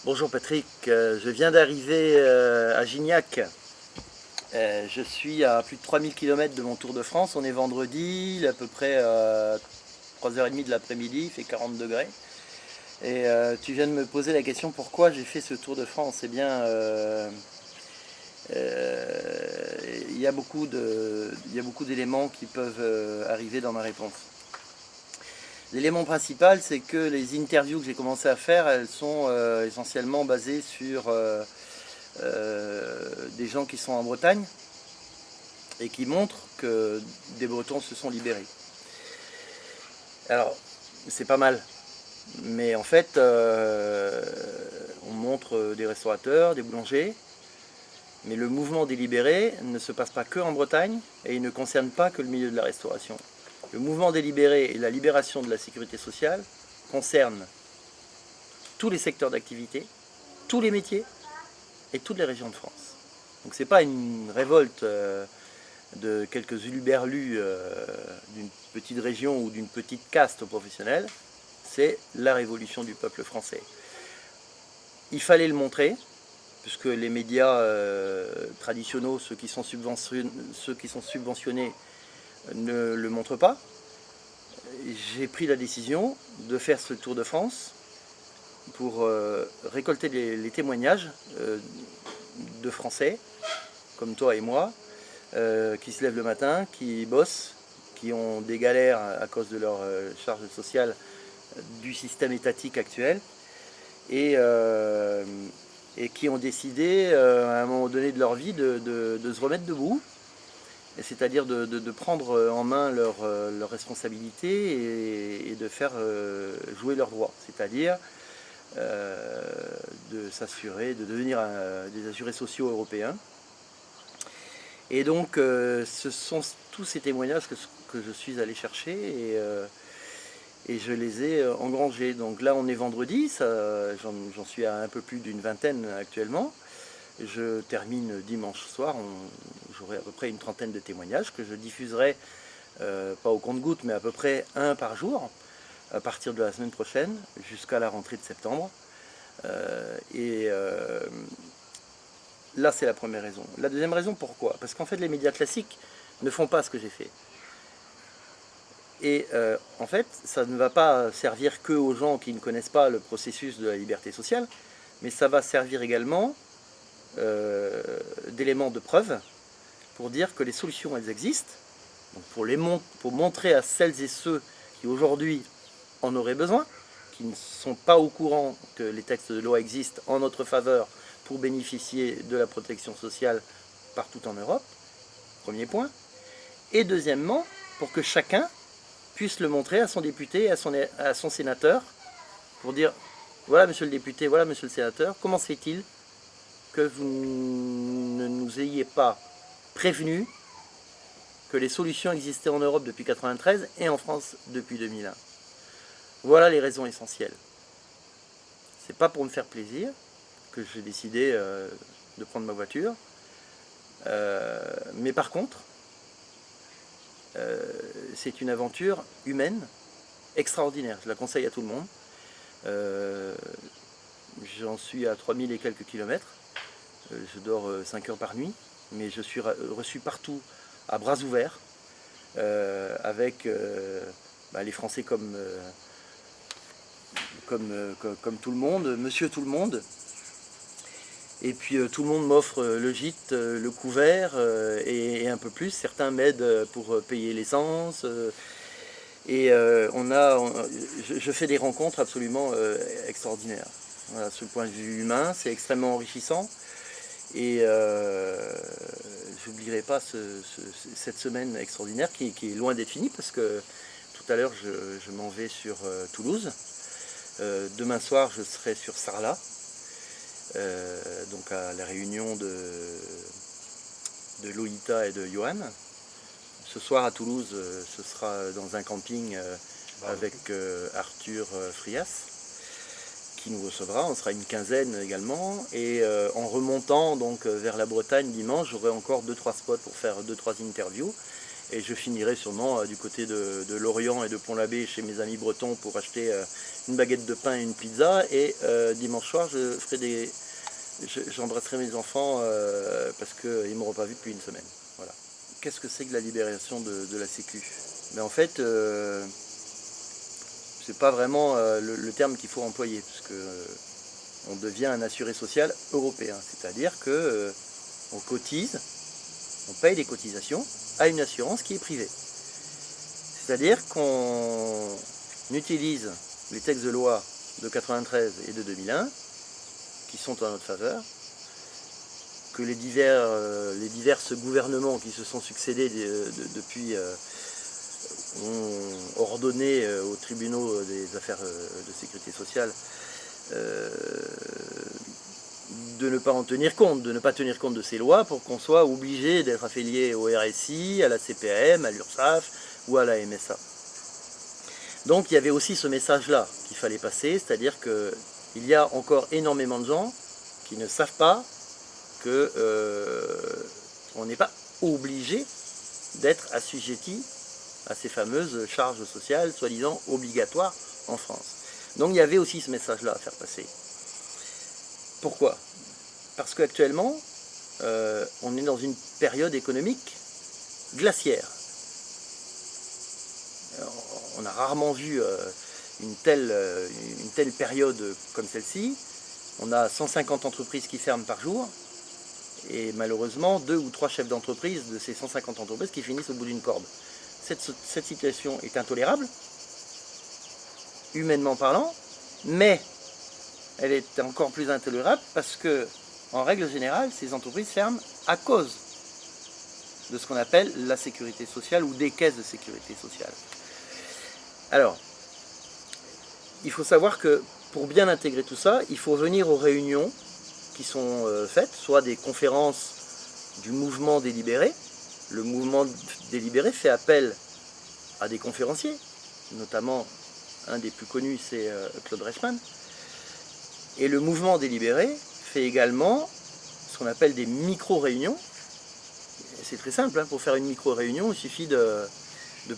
Bonjour Patrick, je viens d'arriver à Gignac. Je suis à plus de 3000 km de mon Tour de France. On est vendredi, il est à peu près 3h30 de l'après-midi, il fait 40 degrés. Et tu viens de me poser la question pourquoi j'ai fait ce Tour de France. Eh bien, il y a beaucoup d'éléments qui peuvent arriver dans ma réponse. L'élément principal, c'est que les interviews que j'ai commencé à faire, elles sont essentiellement basées sur des gens qui sont en Bretagne et qui montrent que des Bretons se sont libérés. Alors, c'est pas mal, mais en fait, on montre des restaurateurs, des boulangers, mais le mouvement des libérés ne se passe pas que en Bretagne et il ne concerne pas que le milieu de la restauration. Le mouvement des libérés et la libération de la sécurité sociale concernent tous les secteurs d'activité, tous les métiers et toutes les régions de France. Donc c'est pas une révolte de quelques huluberlus d'une petite région ou d'une petite caste professionnelle, c'est la révolution du peuple français. Il fallait le montrer, puisque les médias traditionnels, ceux qui sont subventionnés, ne le montrent pas. J'ai pris la décision de faire ce Tour de France pour récolter les témoignages de Français, comme toi et moi, qui se lèvent le matin, qui bossent, qui ont des galères à cause de leur charge sociale du système étatique actuel, et qui ont décidé à un moment donné de leur vie de se remettre debout, c'est-à-dire de prendre en main leurs responsabilités et de faire jouer leurs droits, c'est-à-dire de s'assurer, de devenir des assurés sociaux européens. Et donc ce sont tous ces témoignages que je suis allé chercher et je les ai engrangés. Donc là on est vendredi, j'en suis à un peu plus d'une vingtaine actuellement. Je termine dimanche soir, j'aurai à peu près une trentaine de témoignages que je diffuserai, pas au compte-gouttes, mais à peu près un par jour, à partir de la semaine prochaine, jusqu'à la rentrée de septembre. Là, c'est la première raison. La deuxième raison, pourquoi? Parce qu'en fait, les médias classiques ne font pas ce que j'ai fait. Et en fait, ça ne va pas servir que aux gens qui ne connaissent pas le processus de la liberté sociale, mais ça va servir également d'éléments de preuve pour dire que les solutions, elles existent. Donc pour montrer à celles et ceux qui aujourd'hui en auraient besoin, qui ne sont pas au courant que les textes de loi existent en notre faveur pour bénéficier de la protection sociale partout en Europe, premier point. Et deuxièmement, pour que chacun puisse le montrer à son député, à son sénateur, pour dire, voilà monsieur le député, voilà monsieur le sénateur, comment se fait-il que vous ne nous ayez pas prévenu que les solutions existaient en Europe depuis 1993 et en France depuis 2001. Voilà les raisons essentielles. C'est pas pour me faire plaisir que j'ai décidé de prendre ma voiture, mais par contre, c'est une aventure humaine extraordinaire. Je la conseille à tout le monde. J'en suis à 3000 et quelques kilomètres. Je dors 5 heures par nuit, mais je suis reçu partout à bras ouverts, avec les Français comme tout le monde, monsieur tout le monde. Et puis tout le monde m'offre le gîte, le couvert et un peu plus. Certains m'aident pour payer l'essence. Je fais des rencontres absolument extraordinaires. Voilà, sur le point de vue humain, c'est extrêmement enrichissant. Et j'oublierai pas cette semaine extraordinaire qui est loin d'être finie parce que tout à l'heure je m'en vais sur Toulouse. Demain soir je serai sur Sarlat, donc à la réunion de Lolita et de Johan. Ce soir à Toulouse, ce sera dans un camping avec Arthur Frias qui nous recevra. On sera une quinzaine également. Et en remontant donc vers la Bretagne dimanche, j'aurai encore 2-3 spots pour faire 2-3 interviews. Et je finirai sûrement du côté de Lorient et de Pont-l'Abbé chez mes amis bretons pour acheter une baguette de pain et une pizza. Et dimanche soir, j'embrasserai mes enfants parce qu'ils ne m'auront pas vu depuis une semaine. Voilà. Qu'est-ce que c'est que la libération de la Sécu? Mais en fait, c'est pas vraiment le terme qu'il faut employer, puisque on devient un assuré social européen. C'est-à-dire que on cotise, on paye des cotisations à une assurance qui est privée. C'est-à-dire qu'on utilise les textes de loi de 93 et de 2001 qui sont en notre faveur, que les diverses gouvernements qui se sont succédés depuis ont ordonné aux tribunaux des affaires de sécurité sociale de ne pas en tenir compte, de ne pas tenir compte de ces lois pour qu'on soit obligé d'être affilié au RSI, à la CPAM, à l'URSSAF ou à la MSA. Donc il y avait aussi ce message-là qu'il fallait passer, c'est-à-dire qu'il y a encore énormément de gens qui ne savent pas qu'on n'est pas obligé d'être assujetti à ces fameuses charges sociales soi-disant obligatoires en France. Donc il y avait aussi ce message-là à faire passer. Pourquoi? Parce qu'actuellement, on est dans une période économique glaciaire. On a rarement vu une telle période comme celle-ci. On a 150 entreprises qui ferment par jour, et malheureusement 2 ou 3 chefs d'entreprise de ces 150 entreprises qui finissent au bout d'une corde. Cette situation est intolérable, humainement parlant, mais elle est encore plus intolérable parce que, en règle générale, ces entreprises ferment à cause de ce qu'on appelle la sécurité sociale ou des caisses de sécurité sociale. Alors, il faut savoir que pour bien intégrer tout ça, il faut venir aux réunions qui sont faites, soit des conférences du mouvement délibéré. Le mouvement délibéré fait appel à des conférenciers, notamment un des plus connus, c'est Claude Reichmann. Et le mouvement délibéré fait également ce qu'on appelle des micro-réunions. C'est très simple, hein, pour faire une micro-réunion, il suffit de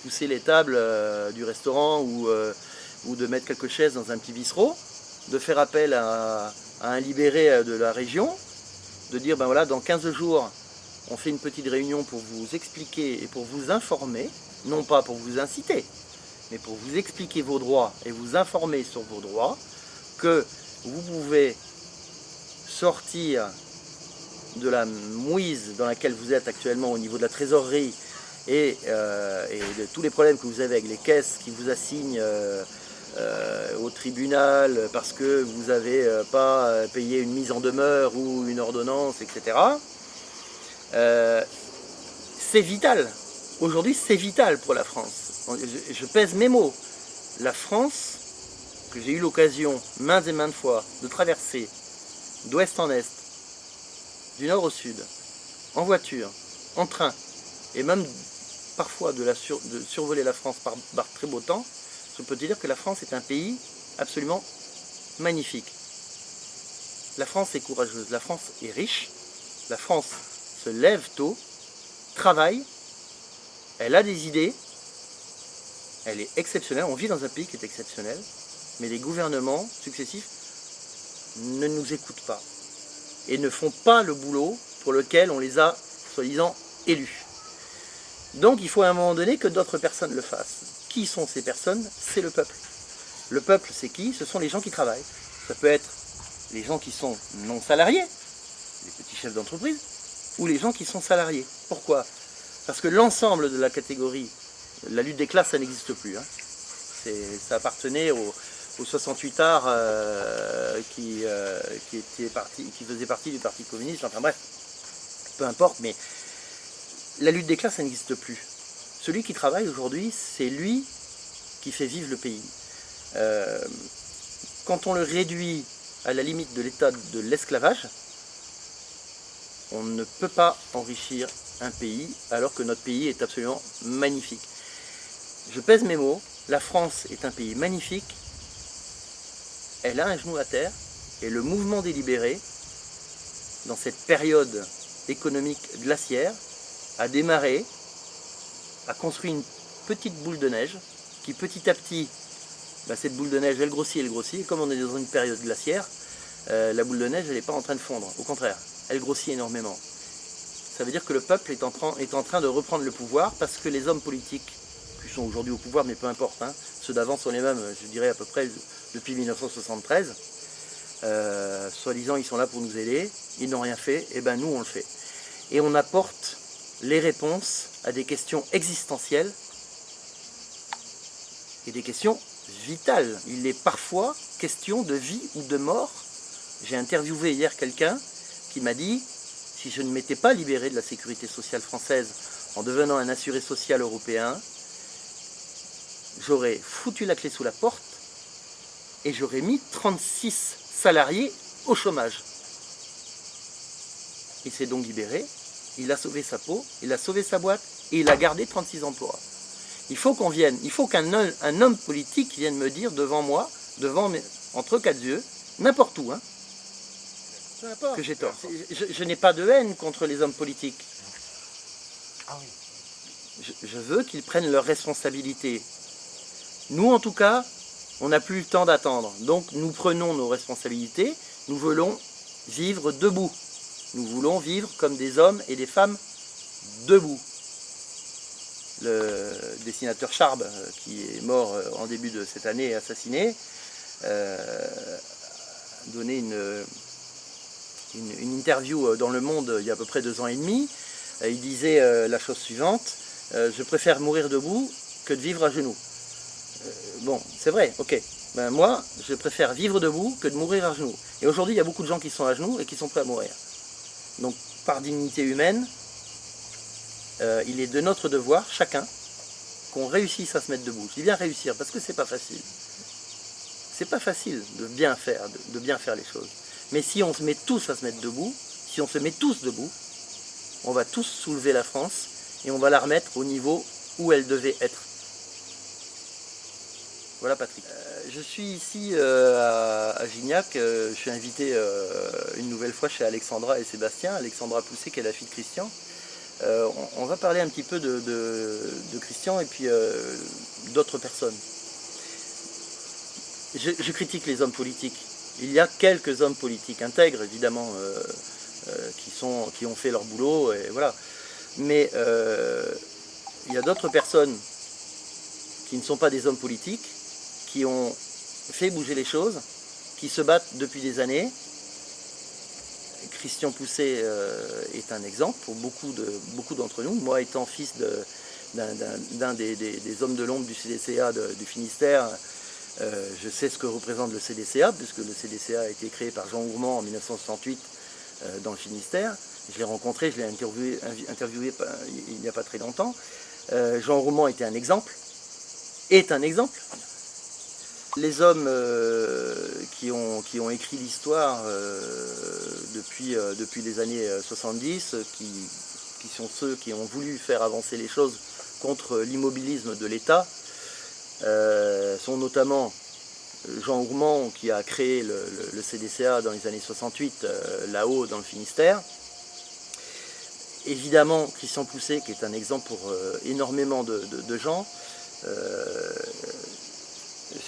pousser les tables du restaurant ou de mettre quelques chaises dans un petit bistrot, de faire appel à un libéré de la région, de dire ben voilà, dans 15 jours, on fait une petite réunion pour vous expliquer et pour vous informer, non pas pour vous inciter, mais pour vous expliquer vos droits et vous informer sur vos droits, que vous pouvez sortir de la mouise dans laquelle vous êtes actuellement au niveau de la trésorerie et de tous les problèmes que vous avez avec les caisses qui vous assignent au tribunal parce que vous n'avez pas payé une mise en demeure ou une ordonnance, etc. C'est vital. Aujourd'hui, c'est vital pour la France. Je pèse mes mots. La France, que j'ai eu l'occasion maintes et maintes fois de traverser d'ouest en est, du nord au sud, en voiture, en train, et même parfois de survoler la France par très beau temps, je peux te dire que la France est un pays absolument magnifique. La France est courageuse, la France est riche, la France se lève tôt, travaille, elle a des idées, elle est exceptionnelle, on vit dans un pays qui est exceptionnel, mais les gouvernements successifs ne nous écoutent pas et ne font pas le boulot pour lequel on les a, soi-disant, élus. Donc il faut à un moment donné que d'autres personnes le fassent. Qui sont ces personnes? C'est le peuple. Le peuple, c'est qui? Ce sont les gens qui travaillent. Ça peut être les gens qui sont non salariés, les petits chefs d'entreprise, ou les gens qui sont salariés. Pourquoi? Parce que l'ensemble de la catégorie, la lutte des classes, ça n'existe plus. Hein. Ça appartenait aux 68 arts qui faisaient partie du Parti communiste. Enfin bref, peu importe, mais la lutte des classes, ça n'existe plus. Celui qui travaille aujourd'hui, c'est lui qui fait vivre le pays. Quand on le réduit à la limite de l'état de l'esclavage, on ne peut pas enrichir un pays alors que notre pays est absolument magnifique. Je pèse mes mots, la France est un pays magnifique, elle a un genou à terre et le mouvement délibéré, dans cette période économique glaciaire, a démarré a construit une petite boule de neige qui petit à petit, cette boule de neige elle grossit, et comme on est dans une période glaciaire, la boule de neige elle n'est pas en train de fondre, au contraire, elle grossit énormément. Ça veut dire que le peuple est en train de reprendre le pouvoir parce que les hommes politiques qui sont aujourd'hui au pouvoir, mais peu importe, hein, ceux d'avant sont les mêmes, je dirais à peu près depuis 1973, soi-disant ils sont là pour nous aider, ils n'ont rien fait, et ben nous on le fait. Et on apporte les réponses à des questions existentielles et des questions vitales. Il est parfois question de vie ou de mort. J'ai interviewé hier quelqu'un qui m'a dit « Si je ne m'étais pas libéré de la sécurité sociale française en devenant un assuré social européen, j'aurais foutu la clé sous la porte et j'aurais mis 36 salariés au chômage. » Il s'est donc libéré, il a sauvé sa peau, il a sauvé sa boîte et il a gardé 36 emplois. Il faut qu'on vienne, il faut qu'un homme politique vienne me dire devant moi, entre quatre yeux, n'importe où, hein, que j'ai tort. Je n'ai pas de haine contre les hommes politiques. Ah oui. Je veux qu'ils prennent leurs responsabilités. Nous, en tout cas, on n'a plus le temps d'attendre. Donc, nous prenons nos responsabilités. Nous voulons vivre debout. Nous voulons vivre comme des hommes et des femmes debout. Le dessinateur Charb, qui est mort en début de cette année, assassiné, a donné une interview dans Le Monde il y a à peu près 2 ans et demi. Il disait la chose suivante: je préfère mourir debout que de vivre à genoux. Bon, c'est vrai, ok. Ben, moi, je préfère vivre debout que de mourir à genoux. Et aujourd'hui, il y a beaucoup de gens qui sont à genoux et qui sont prêts à mourir. Donc, par dignité humaine, il est de notre devoir, chacun, qu'on réussisse à se mettre debout. Je dis bien réussir, parce que c'est pas facile. C'est pas facile de bien faire les choses. Mais si on se met tous à se mettre debout, si on se met tous debout, on va tous soulever la France et on va la remettre au niveau où elle devait être. Voilà Patrick. Je suis ici à Gignac, je suis invité une nouvelle fois chez Alexandra et Sébastien, Alexandra Pousset qui est la fille de Christian. On va parler un petit peu de Christian et puis d'autres personnes. Je critique les hommes politiques. Il y a quelques hommes politiques intègres, évidemment, qui ont fait leur boulot, et voilà. Mais il y a d'autres personnes qui ne sont pas des hommes politiques, qui ont fait bouger les choses, qui se battent depuis des années. Christian Pousset est un exemple pour beaucoup d'entre nous. Moi, étant fils d'un des hommes de l'ombre du CDCA du Finistère, je sais ce que représente le CDCA, puisque le CDCA a été créé par Jean Ourmand en 1968 dans le Finistère. Je l'ai rencontré, je l'ai interviewé il n'y a pas très longtemps. Jean Ourmand était un exemple, est un exemple. Les hommes qui ont écrit l'histoire depuis les années 70, qui sont ceux qui ont voulu faire avancer les choses contre l'immobilisme de l'État, sont notamment Jean Ourmand qui a créé le CDCA dans les années 68, là-haut dans le Finistère. Évidemment, Christian Pousset, qui est un exemple pour énormément de gens.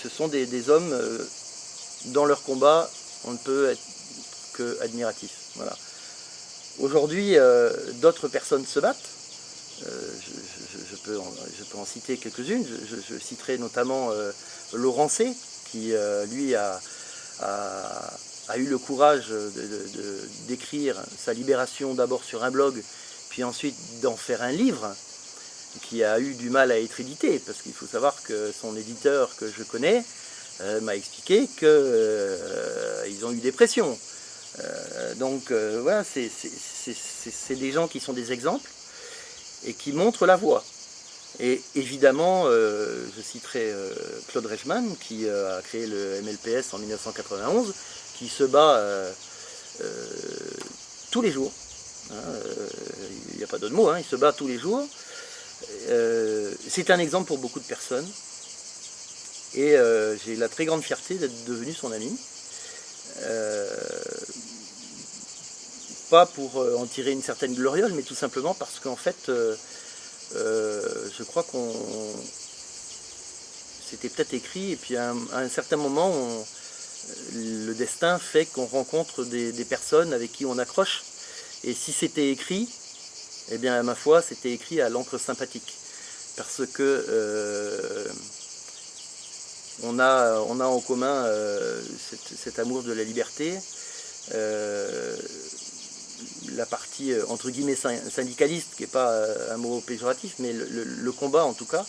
Ce sont des hommes, dans leur combat, on ne peut être que admiratif. Voilà. Aujourd'hui, d'autres personnes se battent. Je peux en citer quelques-unes. Je citerai notamment Laurent C, qui lui a eu le courage d'écrire sa libération d'abord sur un blog, puis ensuite d'en faire un livre, qui a eu du mal à être édité, parce qu'il faut savoir que son éditeur que je connais m'a expliqué qu'ils ont eu des pressions. Donc voilà, c'est des gens qui sont des exemples et qui montrent la voie. Et évidemment, je citerai Claude Reichmann, qui a créé le MLPS en 1991, qui se bat tous les jours. Il n'y a pas d'autre mot, hein, il se bat tous les jours. C'est un exemple pour beaucoup de personnes. Et j'ai la très grande fierté d'être devenu son ami. Pas pour en tirer une certaine gloriole, mais tout simplement parce qu'en fait, je crois qu'on c'était peut-être écrit, et puis à un certain moment, le destin fait qu'on rencontre des personnes avec qui on accroche. Et si c'était écrit, eh bien, ma foi, c'était écrit à l'encre sympathique. Parce que on a en commun cet amour de la liberté, la partie entre guillemets syndicaliste, qui n'est pas un mot péjoratif, mais le combat en tout cas,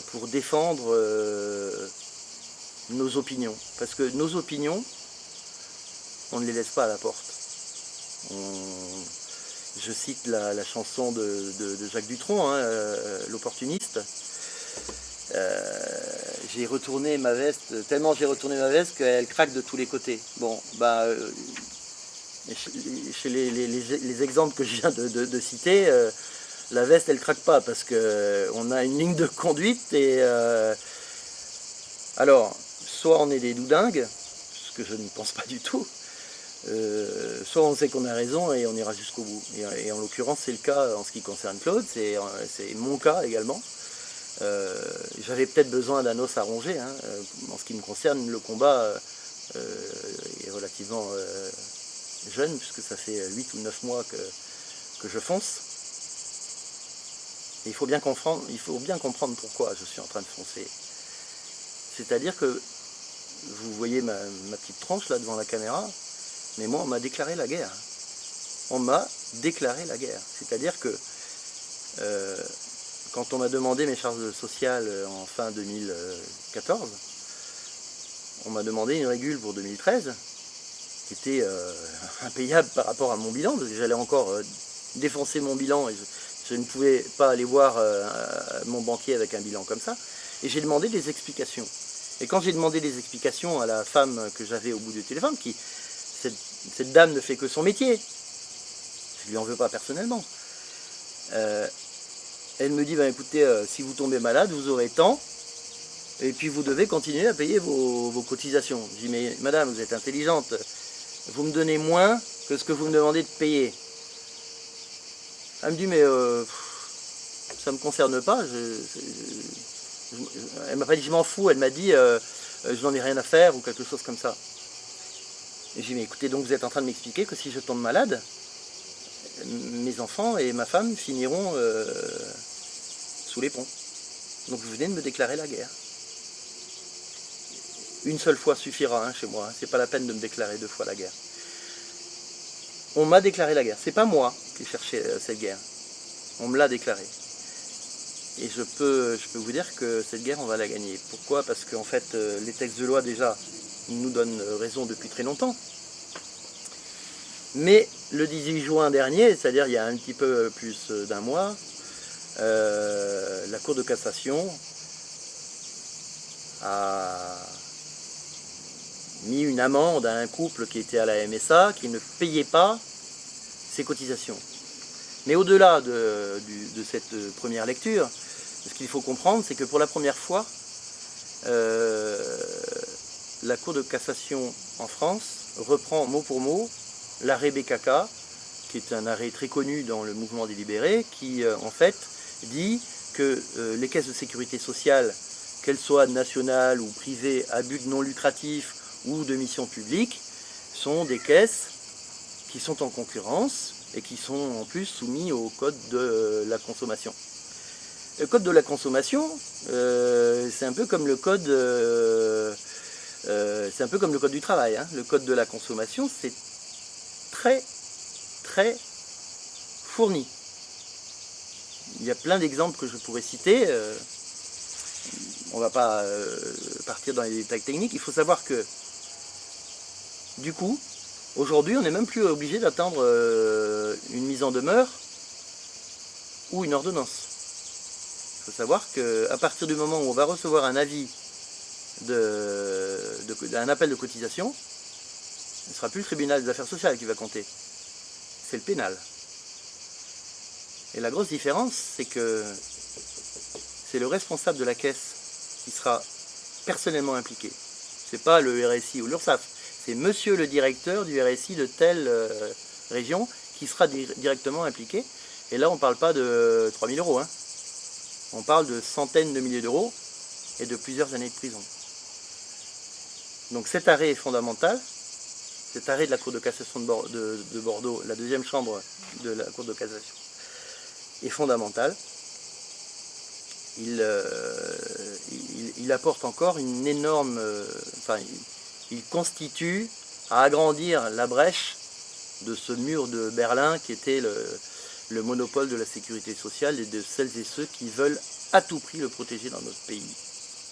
pour défendre nos opinions. Parce que nos opinions, on ne les laisse pas à la porte. Je cite la chanson de Jacques Dutronc, hein, l'opportuniste. J'ai retourné ma veste, tellement j'ai retourné ma veste qu'elle craque de tous les côtés. Bon, bah, chez les exemples que je viens de citer, la veste elle craque pas parce qu'on a une ligne de conduite et alors soit on est des doudingues, ce que je ne pense pas du tout, soit on sait qu'on a raison et on ira jusqu'au bout. Et en l'occurrence c'est le cas en ce qui concerne Claude, c'est mon cas également. J'avais peut-être besoin d'un os à ronger, hein. En ce qui me concerne, le combat est relativement jeune, puisque ça fait 8 ou 9 mois que je fonce. Et il faut bien comprendre pourquoi je suis en train de foncer. C'est-à-dire que vous voyez ma petite tranche là devant la caméra, mais moi on m'a déclaré la guerre. On m'a déclaré la guerre. C'est-à-dire que quand on m'a demandé mes charges sociales en fin 2014, on m'a demandé une régule pour 2013 qui était impayable par rapport à mon bilan, parce que j'allais encore défoncer mon bilan et je ne pouvais pas aller voir mon banquier avec un bilan comme ça. Et j'ai demandé des explications. Et quand j'ai demandé des explications à la femme que j'avais au bout du téléphone, cette dame ne fait que son métier, je ne lui en veux pas personnellement, elle me dit, bah, écoutez, si vous tombez malade, vous aurez tant, et puis vous devez continuer à payer vos cotisations. Je dis, mais madame, vous êtes intelligente, vous me donnez moins que ce que vous me demandez de payer. Elle me dit, mais ça ne me concerne pas. Elle m'a pas dit, je m'en fous, elle m'a dit, je n'en ai rien à faire, ou quelque chose comme ça. Et j'ai dit, mais écoutez, donc vous êtes en train de m'expliquer que si je tombe malade, mes enfants et ma femme finiront sous les ponts. Donc vous venez de me déclarer la guerre. Une seule fois suffira, hein, chez moi, hein. C'est pas la peine de me déclarer 2 fois la guerre. On m'a déclaré la guerre. C'est pas moi qui cherchais cette guerre. On me l'a déclarée. Et je peux vous dire que cette guerre, on va la gagner. Pourquoi? Parce qu'en fait, les textes de loi, déjà, nous donnent raison depuis très longtemps. Mais le 18 juin dernier, c'est-à-dire il y a un petit peu plus d'un mois, la Cour de cassation a mis une amende à un couple qui était à la MSA, qui ne payait pas ses cotisations. Mais au-delà de cette première lecture, ce qu'il faut comprendre, c'est que pour la première fois, la Cour de cassation en France reprend mot pour mot l'arrêt BKK, qui est un arrêt très connu dans le mouvement des libérés, qui en fait dit que les caisses de sécurité sociale, qu'elles soient nationales ou privées à but non lucratif ou de mission publique, sont des caisses qui sont en concurrence et qui sont en plus soumis au code de la consommation. Le code de la consommation, c'est un peu comme le code, du travail, hein. Le code de la consommation, c'est très fourni. Il y a plein d'exemples que je pourrais citer. On ne va pas partir dans les détails techniques. Il faut savoir que, du coup, aujourd'hui, on n'est même plus obligé d'attendre une mise en demeure ou une ordonnance. Il faut savoir qu'à partir du moment où on va recevoir un avis, un appel de cotisation, ce ne sera plus le tribunal des affaires sociales qui va compter. C'est le pénal. Et la grosse différence, c'est que c'est le responsable de la caisse qui sera personnellement impliqué. Ce n'est pas le RSI ou l'URSSAF, c'est monsieur le directeur du RSI de telle région qui sera directement impliqué. Et là, on ne parle pas de 3 000 €. Hein. On parle de centaines de milliers d'euros et de plusieurs années de prison. Donc cet arrêt est fondamental. Cet arrêt de la Cour de cassation de Bordeaux, la deuxième chambre de la Cour de cassation, est fondamental. Il apporte encore une énorme... il constitue à agrandir la brèche de ce mur de Berlin qui était le monopole de la sécurité sociale et de celles et ceux qui veulent à tout prix le protéger dans notre pays.